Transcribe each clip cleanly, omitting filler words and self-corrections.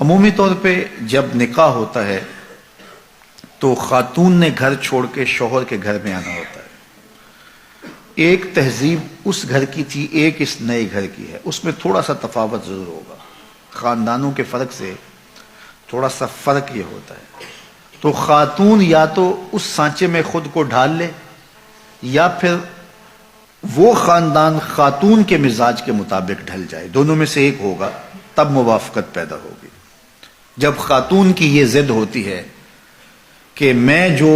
عمومی طور پہ جب نکاح ہوتا ہے تو خاتون نے گھر چھوڑ کے شوہر کے گھر میں آنا ہوتا ہے۔ ایک تہذیب اس گھر کی تھی، ایک اس نئے گھر کی ہے، اس میں تھوڑا سا تفاوت ضرور ہوگا، خاندانوں کے فرق سے تھوڑا سا فرق یہ ہوتا ہے۔ تو خاتون یا تو اس سانچے میں خود کو ڈھال لے یا پھر وہ خاندان خاتون کے مزاج کے مطابق ڈھل جائے، دونوں میں سے ایک ہوگا، تب موافقت پیدا ہوگی۔ جب خاتون کی یہ ضد ہوتی ہے کہ میں جو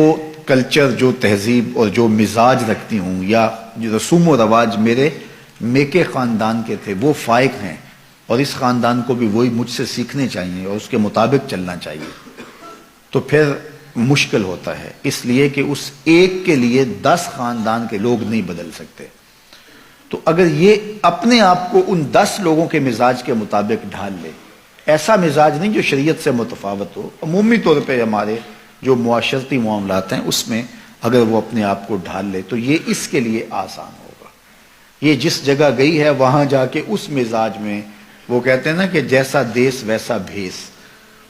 کلچر، جو تہذیب اور جو مزاج رکھتی ہوں یا جو رسوم و رواج میرے میکے خاندان کے تھے وہ فائق ہیں اور اس خاندان کو بھی وہی مجھ سے سیکھنے چاہیے اور اس کے مطابق چلنا چاہیے، تو پھر مشکل ہوتا ہے، اس لیے کہ اس ایک کے لیے 10 خاندان کے لوگ نہیں بدل سکتے۔ تو اگر یہ اپنے آپ کو ان 10 لوگوں کے مزاج کے مطابق ڈھال لے، ایسا مزاج نہیں جو شریعت سے متفاوت ہو، عمومی طور پہ ہمارے جو معاشرتی معاملات ہیں اس میں اگر وہ اپنے آپ کو ڈھال لے تو یہ اس کے لیے آسان ہوگا۔ یہ جس جگہ گئی ہے وہاں جا کے اس مزاج میں، وہ کہتے ہیں نا کہ جیسا دیس ویسا بھیس،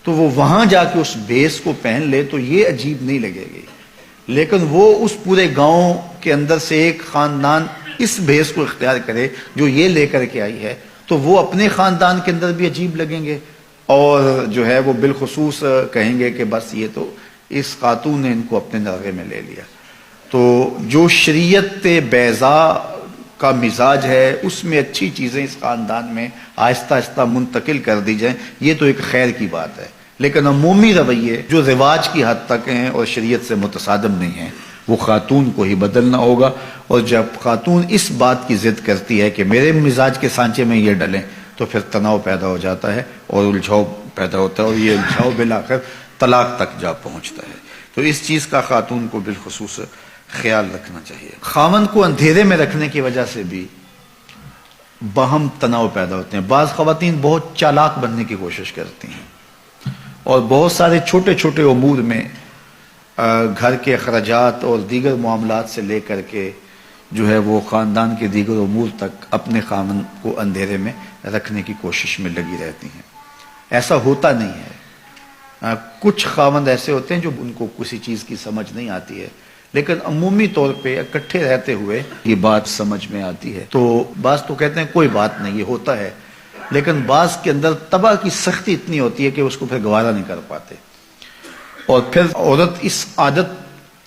تو وہ وہاں جا کے اس بھیس کو پہن لے تو یہ عجیب نہیں لگے گی، لیکن وہ اس پورے گاؤں کے اندر سے ایک خاندان اس بھیس کو اختیار کرے جو یہ لے کر کے آئی ہے تو وہ اپنے خاندان کے اندر بھی عجیب لگیں گے، اور جو ہے وہ بالخصوص کہیں گے کہ بس یہ تو اس خاتون نے ان کو اپنے نرغے میں لے لیا۔ تو جو شریعت بیضاء کا مزاج ہے اس میں اچھی چیزیں اس خاندان میں آہستہ آہستہ منتقل کر دی جائیں، یہ تو ایک خیر کی بات ہے، لیکن عمومی رویے جو رواج کی حد تک ہیں اور شریعت سے متصادم نہیں ہیں وہ خاتون کو ہی بدلنا ہوگا۔ اور جب خاتون اس بات کی ضد کرتی ہے کہ میرے مزاج کے سانچے میں یہ ڈلیں تو پھر تناؤ پیدا ہو جاتا ہے اور الجھاؤ پیدا ہوتا ہے، اور یہ الجھاؤ بالآخر طلاق تک جا پہنچتا ہے۔ تو اس چیز کا خاتون کو بالخصوص خیال رکھنا چاہیے۔ خاوند کو اندھیرے میں رکھنے کی وجہ سے بھی باہم تناؤ پیدا ہوتے ہیں۔ بعض خواتین بہت چالاک بننے کی کوشش کرتی ہیں اور بہت سارے چھوٹے چھوٹے امور میں گھر کے اخراجات اور دیگر معاملات سے لے کر کے جو ہے وہ خاندان کے دیگر امور تک اپنے خاوند کو اندھیرے میں رکھنے کی کوشش میں لگی رہتی ہیں۔ ایسا ہوتا نہیں ہے، کچھ خاوند ایسے ہوتے ہیں جو ان کو کسی چیز کی سمجھ نہیں آتی ہے، لیکن عمومی طور پہ اکٹھے رہتے ہوئے یہ بات سمجھ میں آتی ہے۔ تو بعض تو کہتے ہیں کوئی بات نہیں، یہ ہوتا ہے، لیکن بعض کے اندر طبع کی سختی اتنی ہوتی ہے کہ اس کو پھر گوارا نہیں کر پاتے، اور پھر عورت اس عادت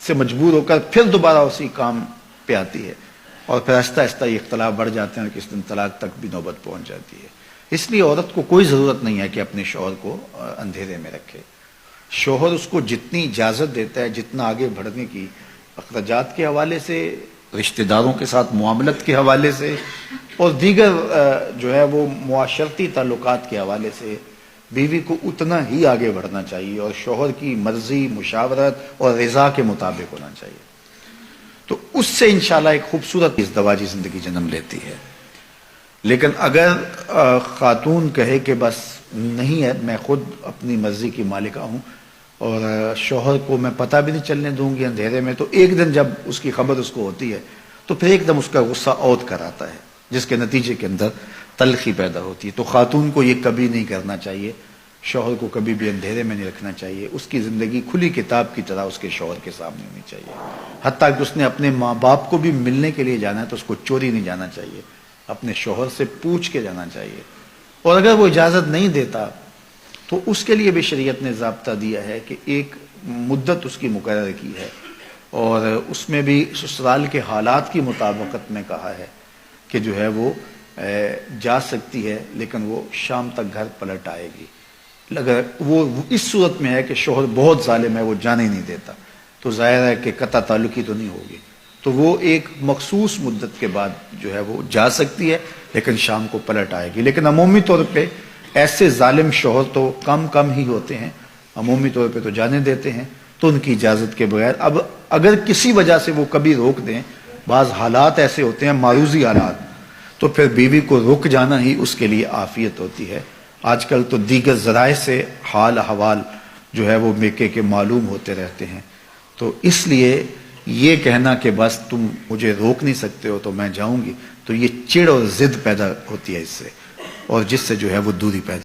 سے مجبور ہو کر پھر دوبارہ اسی کام پہ آتی ہے، اور پھر آہستہ آہستہ یہ اختلاف بڑھ جاتے ہیں اور کس دن طلاق تک بھی نوبت پہنچ جاتی ہے۔ اس لیے عورت کو کوئی ضرورت نہیں ہے کہ اپنے شوہر کو اندھیرے میں رکھے۔ شوہر اس کو جتنی اجازت دیتا ہے، جتنا آگے بڑھنے کی، اخراجات کے حوالے سے، رشتہ داروں کے ساتھ معاملت کے حوالے سے، اور دیگر جو ہے وہ معاشرتی تعلقات کے حوالے سے، بیوی کو اتنا ہی آگے بڑھنا چاہیے اور شوہر کی مرضی، مشاورت اور رضا کے مطابق ہونا چاہیے۔ تو اس سے انشاءاللہ ایک خوبصورت ازدواجی زندگی جنم لیتی ہے۔ لیکن اگر خاتون کہے کہ بس نہیں ہے، میں خود اپنی مرضی کی مالکہ ہوں اور شوہر کو میں پتہ بھی نہیں چلنے دوں گی اندھیرے میں، تو ایک دن جب اس کی خبر اس کو ہوتی ہے تو پھر ایک دم اس کا غصہ عود کر آتا ہے، جس کے نتیجے کے اندر تلخی پیدا ہوتی ہے۔ تو خاتون کو یہ کبھی نہیں کرنا چاہیے، شوہر کو کبھی بھی اندھیرے میں نہیں رکھنا چاہیے، اس کی زندگی کھلی کتاب کی طرح اس کے شوہر کے سامنے ہونی چاہیے۔ حتیٰ کہ اس نے اپنے ماں باپ کو بھی ملنے کے لیے جانا ہے تو اس کو چوری نہیں جانا چاہیے، اپنے شوہر سے پوچھ کے جانا چاہیے، اور اگر وہ اجازت نہیں دیتا تو اس کے لیے بھی شریعت نے ضابطہ دیا ہے کہ ایک مدت اس کی مقرر کی ہے، اور اس میں بھی سسرال کے حالات کی مطابقت میں کہا ہے کہ جو ہے وہ جا سکتی ہے، لیکن وہ شام تک گھر پلٹ آئے گی۔ اگر وہ اس صورت میں ہے کہ شوہر بہت ظالم ہے، وہ جانے نہیں دیتا، تو ظاہر ہے کہ قطع تعلقی تو نہیں ہوگی، تو وہ ایک مخصوص مدت کے بعد جو ہے وہ جا سکتی ہے، لیکن شام کو پلٹ آئے گی۔ لیکن عمومی طور پہ ایسے ظالم شوہر تو کم ہی ہوتے ہیں، عمومی طور پہ تو جانے دیتے ہیں، تو ان کی اجازت کے بغیر۔ اب اگر کسی وجہ سے وہ کبھی روک دیں، بعض حالات ایسے ہوتے ہیں معروضی حالات، تو پھر بیوی کو رک جانا ہی اس کے لیے عافیت ہوتی ہے۔ آج کل تو دیگر ذرائع سے حال احوال جو ہے وہ میکے کے معلوم ہوتے رہتے ہیں، تو اس لیے یہ کہنا کہ بس تم مجھے روک نہیں سکتے ہو تو میں جاؤں گی، تو یہ چڑ اور ضد پیدا ہوتی ہے اس سے، اور جس سے جو ہے وہ دوری پیدا